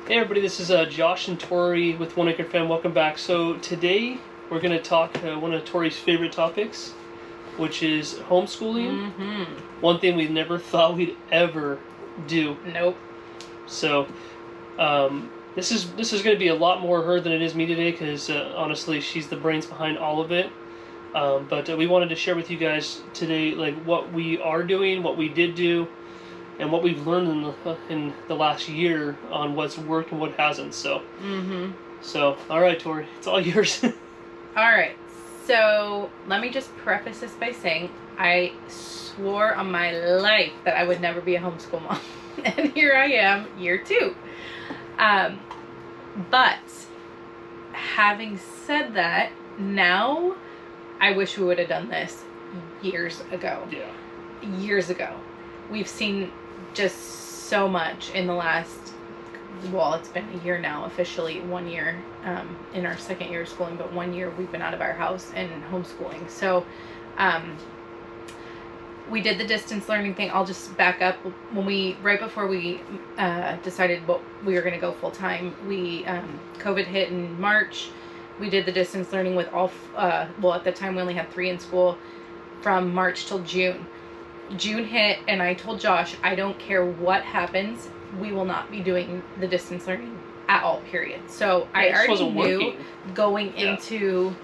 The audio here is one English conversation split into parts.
Hey everybody, this is Josh and Tori with One Acre Fam. Welcome back. So today we're going to talk one of Tori's favorite topics, which is homeschooling. One thing we never thought we'd ever do. Nope. So this is going to be a lot more her than it is me today, because honestly, she's the brains behind all of it. But we wanted to share with you guys today, like, what we are doing, what we did do, and what we've learned in the last year on what's worked and what hasn't. So, so all right, Tori, it's all yours. All right. So let me just preface this by saying I swore on my life that I would never be a homeschool mom, and here I am, year 2. But having said that, now I wish we would have done this years ago. Yeah. Years ago. We've seen just so much in the last, well, it's been a year now, officially 1 year in our second year of schooling, but 1 year we've been out of our house and homeschooling. So we did the distance learning thing. I'll just back up. Right before we decided what we were going to go full time, COVID hit in March. We did the distance learning with all, well, at the time we only had 3 in school, from March till June. June hit, and I told Josh, I don't care what happens, we will not be doing the distance learning at all, period. So I already knew going into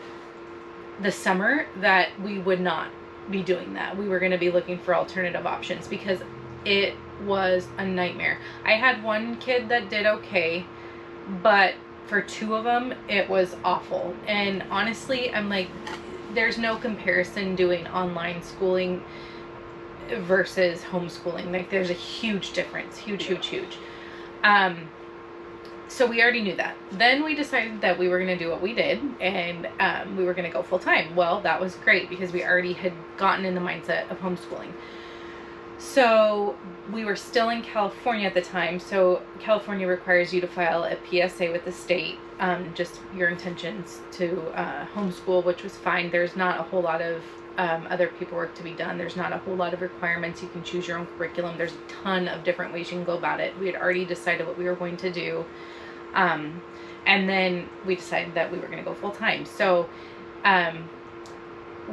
the summer that we would not be doing that. We were going to be looking for alternative options because it was a nightmare. I had one kid that did okay, but for 2 of them, it was awful. And honestly, I'm like, there's no comparison doing online schooling versus homeschooling. Like, there's a huge difference. Huge. So we already knew that. Then we decided that we were going to do what we did, and we were going to go full time. Well, that was great because we already had gotten in the mindset of homeschooling. So we were still in California at the time. So California requires you to file a PSA with the state, just your intentions to homeschool, which was fine. There's not a whole lot of other paperwork to be done. There's not a whole lot of requirements. You can choose your own curriculum. There's a ton of different ways you can go about it. We had already decided what we were going to do. And then we decided that we were going to go full time. So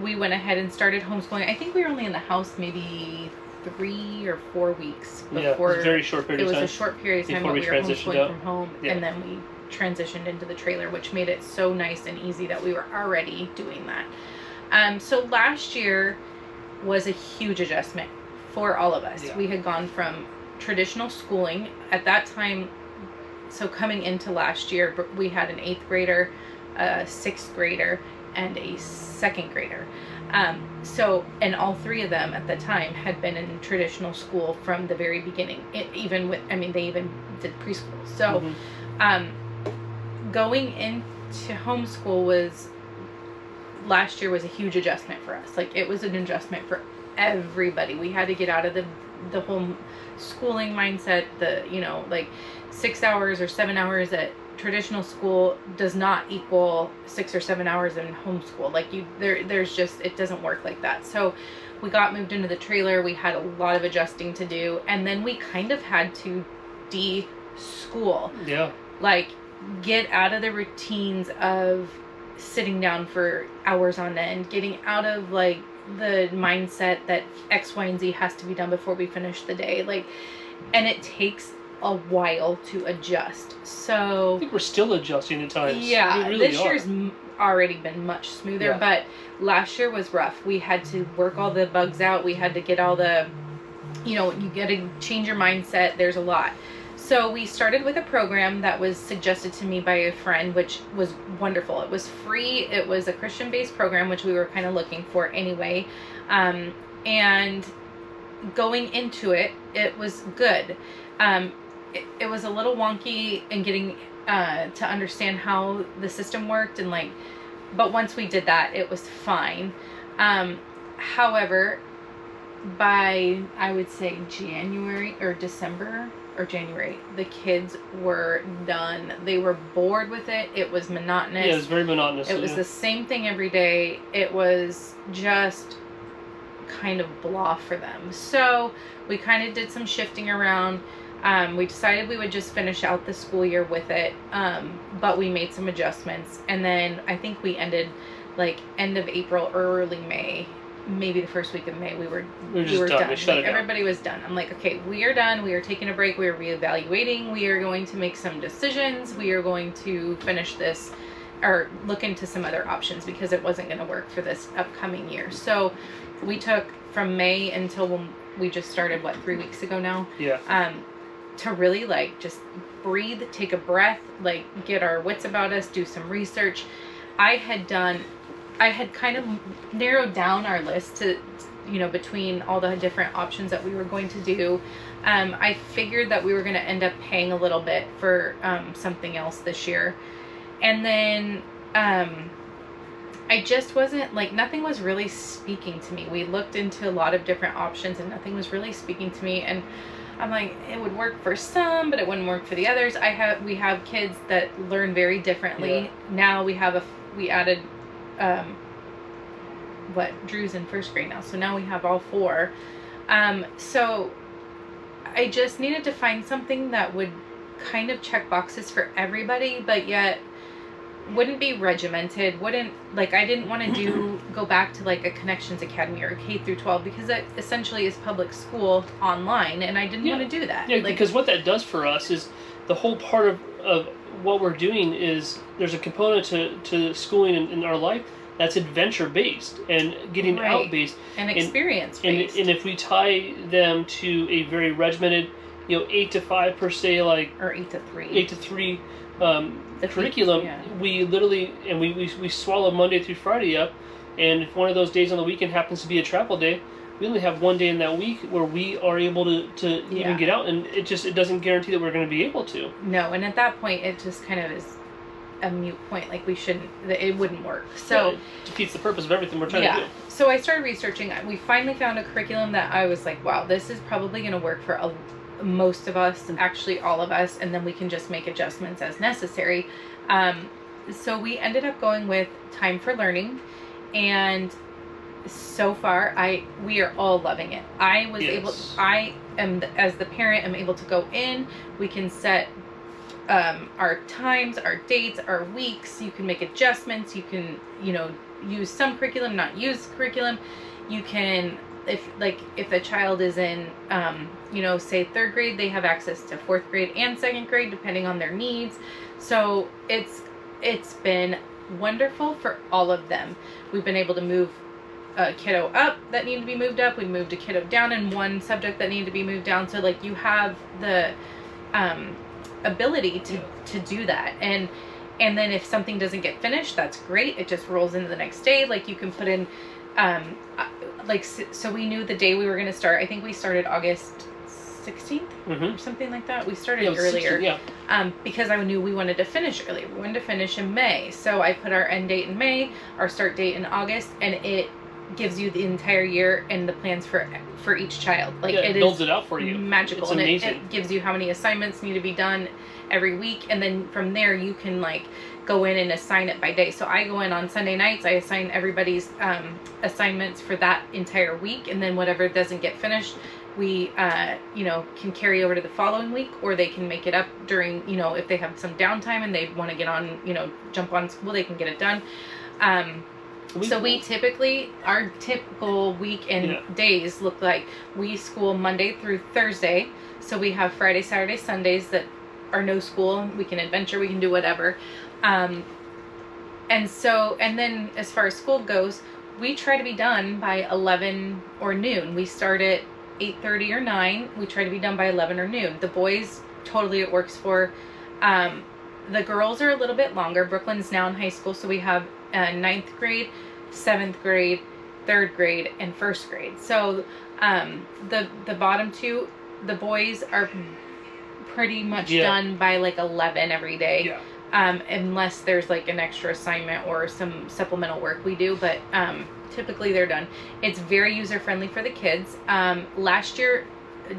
we went ahead and started homeschooling. I think we were only in the house maybe 3 or 4 weeks before. Yeah, it was a very short period of time. It was a short period of time before when we were homeschooling out from home, and then we transitioned into the trailer, which made it so nice and easy that we were already doing that. So last year was a huge adjustment for all of us. Yeah. We had gone from traditional schooling at that time. So coming into last year, we had an 8th grader, a 6th grader, and a 2nd grader. And all 3 of them at the time had been in traditional school from the very beginning. They even did preschool. So going into homeschool last year was a huge adjustment for us. Like, it was an adjustment for everybody. We had to get out of the home schooling mindset. Like 6 hours or 7 hours at traditional school does not equal 6 or 7 hours in homeschool. Like, there's just, it doesn't work like that. So we got moved into the trailer. We had a lot of adjusting to do, and then we kind of had to de-school. Yeah. Like, get out of the routines of sitting down for hours on end, getting out of like the mindset that X, Y, and Z has to be done before we finish the day. Like, and it takes a while to adjust. So I think we're still adjusting at times. Yeah, really this year's already been much smoother, but last year was rough. We had to work all the bugs out. We had to get all the, you got to change your mindset. There's a lot. So we started with a program that was suggested to me by a friend, which was wonderful. It was free. It was a Christian-based program, which we were kind of looking for anyway. And going into it, it was good. It was a little wonky in getting to understand how the system worked, and but once we did that, it was fine. However, by, I would say, January or December or January, the kids were done. They were bored with it. It was monotonous. Yeah, it was very monotonous. It was the same thing every day. It was just kind of blah for them. So we kind of did some shifting around. We decided we would just finish out the school year with it, but we made some adjustments, and then I think we ended like end of April, early May, maybe the first week of May. We were done. Like, everybody was done. I'm like, okay, we are done. We are taking a break. We are reevaluating. We are going to make some decisions. We are going to finish this or look into some other options because it wasn't going to work for this upcoming year. So we took from May until when we just started, 3 weeks ago now? Yeah. To really like just breathe, take a breath, like get our wits about us, do some research. I had kind of narrowed down our list to, between all the different options that we were going to do. I figured that we were going to end up paying a little bit for something else this year. And then I just wasn't, like, nothing was really speaking to me. We looked into a lot of different options and nothing was really speaking to me. And I'm like, it would work for some, but it wouldn't work for the others. We have kids that learn very differently. Yeah. Now we added, Drew's in first grade now. So now we have all 4. So I just needed to find something that would kind of check boxes for everybody, but yet wouldn't be regimented, I didn't want to go back to like a Connections Academy or a K through 12 because that essentially is public school online, and I didn't want to do that. Yeah, because what that does for us is the whole part of what we're doing is there's a component to schooling in our life that's adventure based and getting out based and experience based. And if we tie them to a very regimented, 8 to 5 per se, or 8 to 3. 8 to 3 curriculum, we literally, and we swallow Monday through Friday up, and if one of those days on the weekend happens to be a travel day, we only have one day in that week where we are able to even get out, and it doesn't guarantee that we're going to be able to. No, and at that point it just kind of is a mute point, like it wouldn't work. So it defeats the purpose of everything we're trying to do. So I started researching. We finally found a curriculum that I was like, wow, this is probably going to work for most of us, actually all of us, and then we can just make adjustments as necessary. So we ended up going with Time for Learning, and so far we are all loving it. I am, as the parent, am able to go in. We can set our times, our dates, our weeks. You can make adjustments. You can use some curriculum, not use curriculum. You can, if the child is in say 3rd grade, they have access to 4th grade and 2nd grade depending on their needs. So it's been wonderful for all of them. We've been able to move a kiddo up that needed to be moved up. We moved a kiddo down in one subject that needed to be moved down. So you have the ability to do that, and then if something doesn't get finished, that's great. It just rolls into the next day. You can put in so we knew the day we were going to start. I think we started August 16th or something like that. We started earlier 16, because I knew we wanted to finish earlier. We wanted to finish in May, so I put our end date in May, our start date in August, and it gives you the entire year and the plans for each child. It builds it out for you. Magical. It's and amazing. It gives you how many assignments need to be done every week, and then from there you can go in and assign it by day. So I go in on Sunday nights, I assign everybody's assignments for that entire week, and then whatever doesn't get finished, we can carry over to the following week, or they can make it up during, if they have some downtime and they want to get on, jump on school, they can get it done. So we typically, our typical week and days look like we school Monday through Thursday. So we have Friday, Saturday, Sundays that are no school. We can adventure, we can do whatever. And then as far as school goes, we try to be done by 11 or noon. We start at 8:30 or 9. We try to be done by 11 or noon. The boys, totally it works for. The girls are a little bit longer. Brooklyn's now in high school, so we have 9th grade, 7th grade, 3rd grade, and 1st grade. So the bottom 2, the boys are pretty much done by 11 every day. Unless there's an extra assignment or some supplemental work we do, but typically they're done. It's very user friendly for the kids. Last year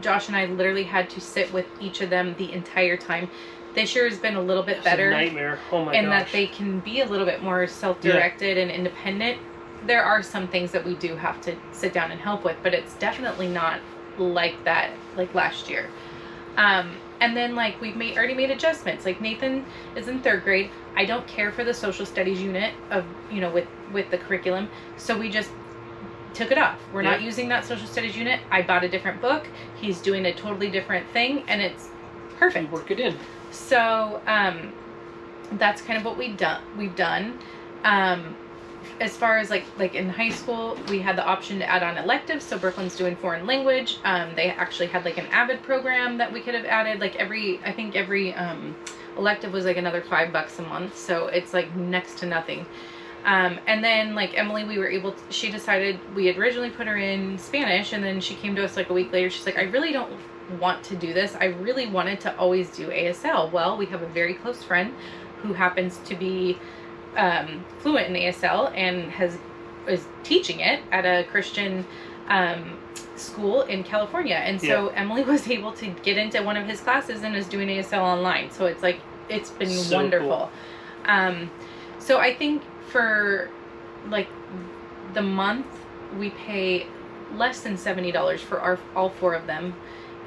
Josh and I literally had to sit with each of them the entire time. This year has been a little bit better. It's a nightmare. Oh my gosh. And that they can be a little bit more self-directed and independent. There are some things that we do have to sit down and help with, but it's definitely not like that like last year. And then like we've already made adjustments. Like Nathan is in 3rd grade. I don't care for the social studies unit of, you know, with the curriculum. So we just took it off. We're not using that social studies unit. I bought a different book. He's doing a totally different thing, and it's perfect. We work it in. So that's kind of what we've done. As far as like in high school, we had the option to add on electives. So Brooklyn's doing foreign language. They actually had like an AVID program that we could have added. Like I think every elective was like another $5 a month. So it's like next to nothing. And then like Emily, she decided, we had originally put her in Spanish, and then she came to us like a week later. She's like, I really don't want to do this. I really wanted to always do ASL. Well, we have a very close friend who happens to be fluent in ASL and is teaching it at a Christian school in California. And so Emily was able to get into one of his classes and is doing ASL online. So it's like, it's been so wonderful. Cool. So I think for like the month we pay less than $70 for all 4 of them.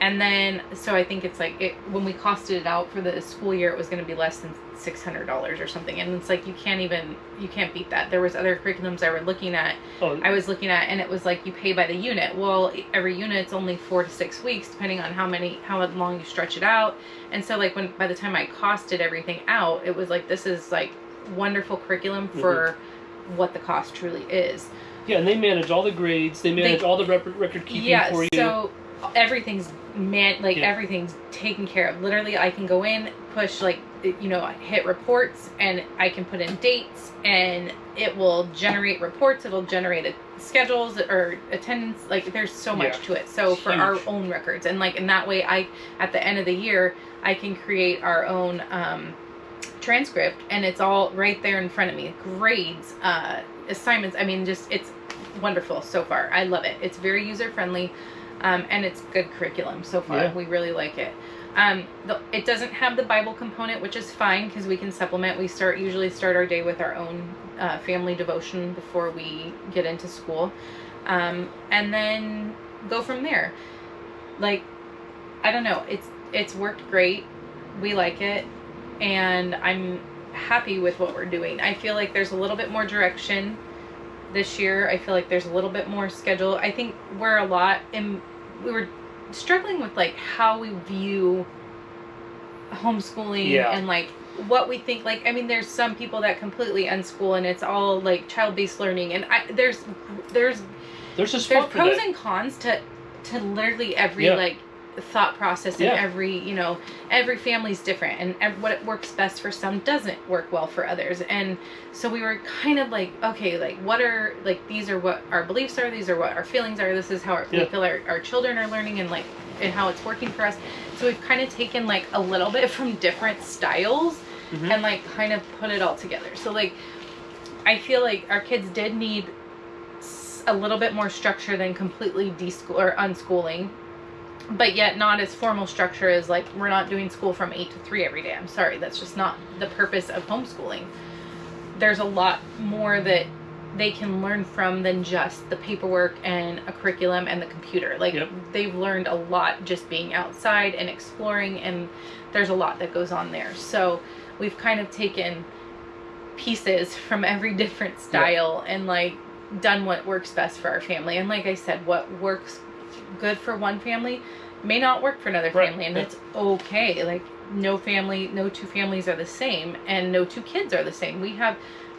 And then, so I think it's like, when we costed it out for the school year, it was going to be less than $600 or something. And it's like, you can't beat that. There was other curriculums I was looking at, and it was like, you pay by the unit. Well, every unit's only 4 to 6 weeks, depending on how long you stretch it out. And so like by the time I costed everything out, it was like, this is like wonderful curriculum for what the cost truly is. Yeah, and they manage all the grades. They manage all the record keeping for you. So everything's everything's taken care of. Literally, I can go in, push hit reports, and I can put in dates, and it will generate reports. It'll generate schedules or attendance. Like, there's so much to it. So for our own records, and like in that way, at the end of the year, I can create our own transcript, and it's all right there in front of me. Grades, assignments. I mean, just, it's wonderful so far. I love it. It's very user friendly. And it's good curriculum so far. We really like it. It doesn't have the Bible component, which is fine because we can supplement. We usually start our day with our own family devotion before we get into school, and then go from there. Like, I don't know. It's worked great. We like it, and I'm happy with what we're doing. I feel like there's a little bit more direction this year. I feel like there's a little bit more schedule. I think we were struggling with like how we view homeschooling and like what we think. Like, I mean, there's some people that completely unschool and it's all like child-based learning, and there's pros and cons to literally every like thought process, and every family's different, and what works best for some doesn't work well for others. And so we were kind of like, okay, like these are what our beliefs are, these are what our feelings are, this is how we feel our children are learning, and how it's working for us. So we've kind of taken like a little bit from different styles and like kind of put it all together. So like, I feel like our kids did need a little bit more structure than completely unschooling, but yet not as formal structure as like, we're not doing school from 8 to 3 every day. I'm sorry, that's just not the purpose of homeschooling. There's a lot more that they can learn from than just the paperwork and a curriculum and the computer. Like, they've learned a lot just being outside and exploring, and there's a lot that goes on there. So we've kind of taken pieces from every different style and like done what works best for our family. And like I said, what works good for one family may not work for another family, and it's okay. Like, no two families are the same, and no 2 kids are the same. We have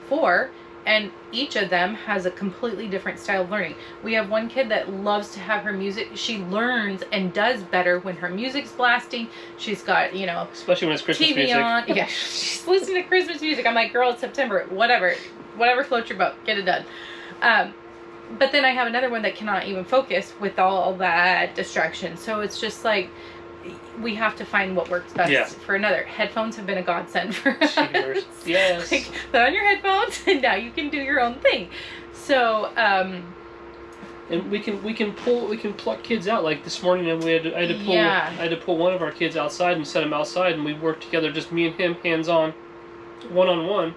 4, and each of them has a completely different style of learning. We have one kid that loves to have her music. She learns and does better when her music's blasting. She's got, especially when it's Christmas TV music on. Yeah, she's listening to Christmas music. I'm like, girl, it's September. Whatever floats your boat. Get it done. But then I have another one that cannot even focus with all that distraction. So it's just like, we have to find what works best for another. Headphones have been a godsend for us. Yes. Like, put on your headphones and now you can do your own thing. So, and we can pluck kids out. Like this morning, and I had to pull one of our kids outside and set him outside, and we worked together, just me and him, hands on, one-on-one.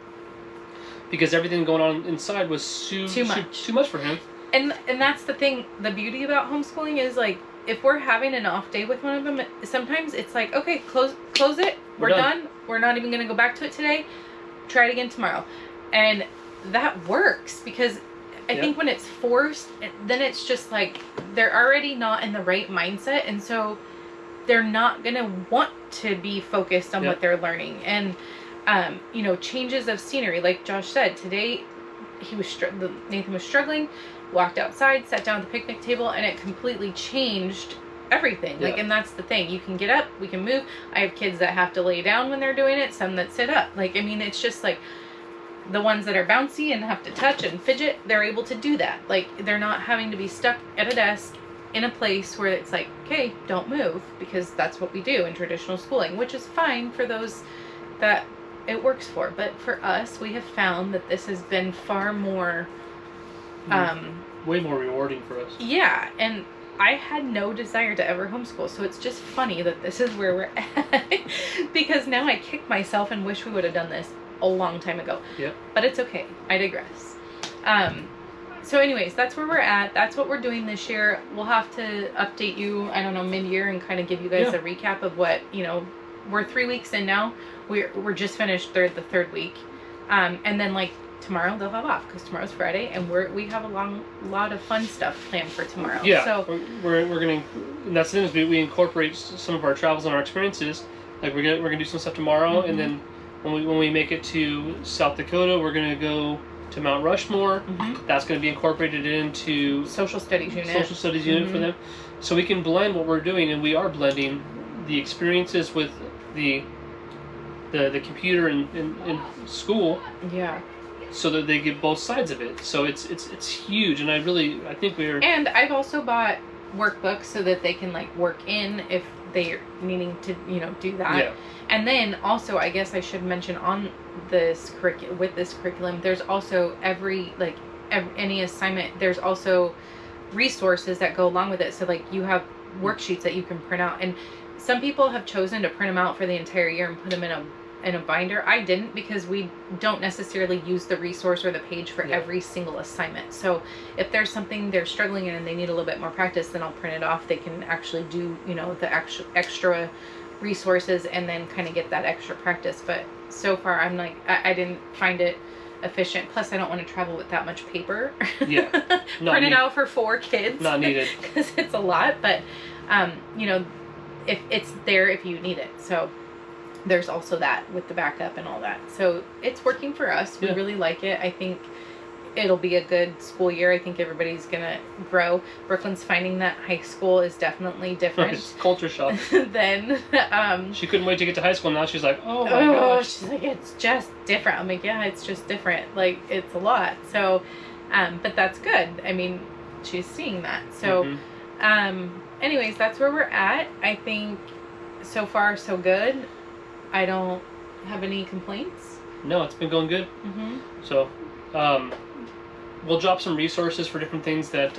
Because everything going on inside was too much for him. And that's the thing. The beauty about homeschooling is, like, if we're having an off day with one of them, sometimes it's like, okay, close it. We're done. We're not even going to go back to it today. Try it again tomorrow. And that works, because I think when it's forced, then it's just like they're already not in the right mindset. And so they're not going to want to be focused on what they're learning. And, you know, changes of scenery, like Josh said, today Nathan was struggling, walked outside, sat down at the picnic table, and it completely changed everything. Like, and that's the thing. You can get up, we can move. I have kids that have to lay down when they're doing it, some that sit up. Like, I mean, it's just like the ones that are bouncy and have to touch and fidget, they're able to do that. Like, they're not having to be stuck at a desk in a place where it's like, okay, don't move, because that's what we do in traditional schooling, which is fine for those that it works for. But for us, we have found that this has been far more way more rewarding for us. Yeah, and I had no desire to ever homeschool, so it's just funny that this is where we're at. Because now I kick myself and wish we would have done this a long time ago. Yep. But it's okay. I digress. So anyways, that's where we're at. That's what we're doing this year. We'll have to update you, I don't know, mid-year, and kind of give you guys a recap of what, you know, we're 3 weeks in now. We're just finished the third week. And then, like, tomorrow they'll have off, because tomorrow's Friday, and we have a lot of fun stuff planned for tomorrow. Yeah, so we're gonna, and that's the thing, is we incorporate some of our travels and our experiences. Like, we're gonna do some stuff tomorrow, and then when we make it to South Dakota, we're gonna go to Mount Rushmore. That's gonna be incorporated into social studies unit for them, so we can blend what we're doing, and we are blending the experiences with the computer in school. Yeah. So that they get both sides of it. So it's huge, and I think we're... And I've also bought workbooks so that they can, like, work in if they're needing to, you know, do that. Yeah. And then also, I guess I should mention on this with this curriculum, there's also any assignment, there's also resources that go along with it. So, like, you have worksheets that you can print out, and some people have chosen to print them out for the entire year and put them in a binder. I didn't, because we don't necessarily use the resource or the page for every single assignment. So if there's something they're struggling in and they need a little bit more practice, then I'll print it off. They can actually do, you know, the extra resources and then kind of get that extra practice. But so far, I'm like, I didn't find it efficient. Plus, I don't want to travel with that much paper. Yeah. Print it out for 4 kids. Not needed. Because it's a lot. But, you know, if it's there if you need it. So there's also that with the backup and all that. So it's working for us. We really like it. I think it'll be a good school year. I think everybody's going to grow. Brooklyn's finding that high school is definitely different. It's culture shock. Then she couldn't wait to get to high school. Now she's like, oh my gosh. She's like, it's just different. I'm like, yeah, it's just different. Like, it's a lot. So, but that's good. I mean, she's seeing that. So, anyways, that's where we're at. I think so far so good. I don't have any complaints. No, it's been going good. So, we'll drop some resources for different things that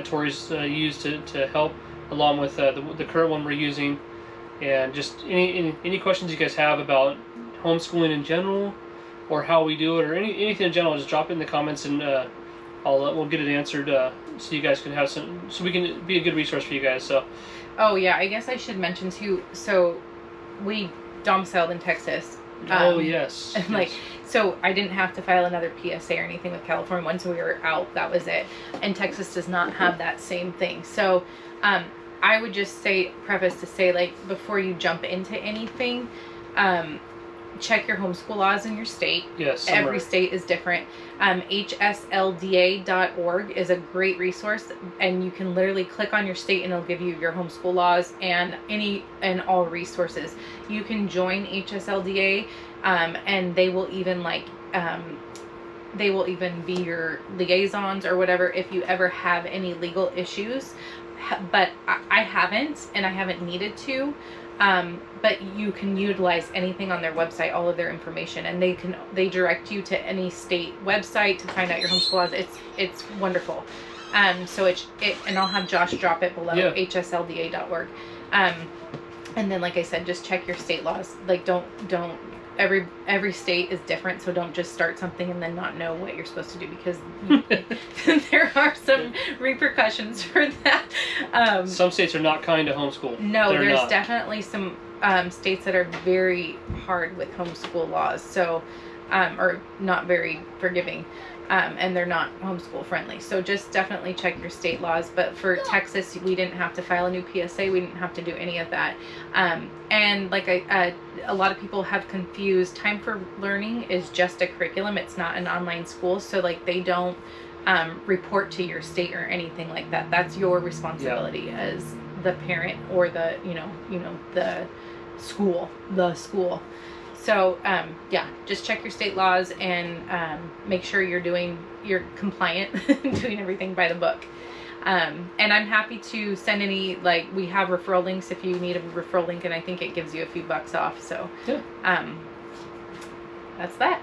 Tori's used to help, along with the current one we're using, and just any questions you guys have about homeschooling in general, or how we do it, or anything in general. Just drop it in the comments, and we'll get it answered, so you guys can have so we can be a good resource for you guys. So. Oh yeah, I guess I should mention too. So, we domiciled in Texas. Oh yes. And like, so I didn't have to file another PSA or anything with California. Once we were out, that was it. And Texas does not have that same thing. So, I would just preface to say, like, before you jump into anything, check your homeschool laws in your state. Yes. Every state is different. HSLDA.org is a great resource, and you can literally click on your state and it'll give you your homeschool laws and all resources. You can join HSLDA, and they will even be your liaisons or whatever if you ever have any legal issues. But I haven't, and I haven't needed to. But you can utilize anything on their website, all of their information, and they direct you to any state website to find out your homeschool laws. It's wonderful. So and I'll have Josh drop it below, hslda.org. And then, like I said, just check your state laws. Like, don't every state is different, so don't just start something and then not know what you're supposed to do, because there are some repercussions for that. Some states are not kind to homeschool. No, there's not. definitely some states that are very hard with homeschool laws, so or not very forgiving. And they're not homeschool friendly. So just definitely check your state laws. But for Texas, we didn't have to file a new PSA. We didn't have to do any of that. And like a lot of people have confused, Time for Learning is just a curriculum. It's not an online school. So like they don't report to your state or anything like that. That's your responsibility as the parent or the, the school. So, just check your state laws and make sure you're compliant, doing everything by the book. And I'm happy to send any, we have referral links if you need a referral link, and I think it gives you a few bucks off. So, that's that.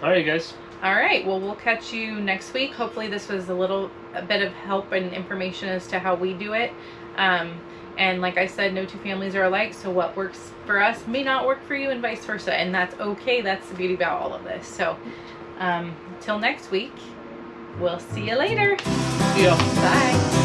All right, guys. All right. Well, we'll catch you next week. Hopefully this was a bit of help and information as to how we do it. And like I said, no two families are alike, so what works for us may not work for you and vice versa, and that's okay. That's the beauty about all of this. So till next week, we'll see you later. See ya. Bye.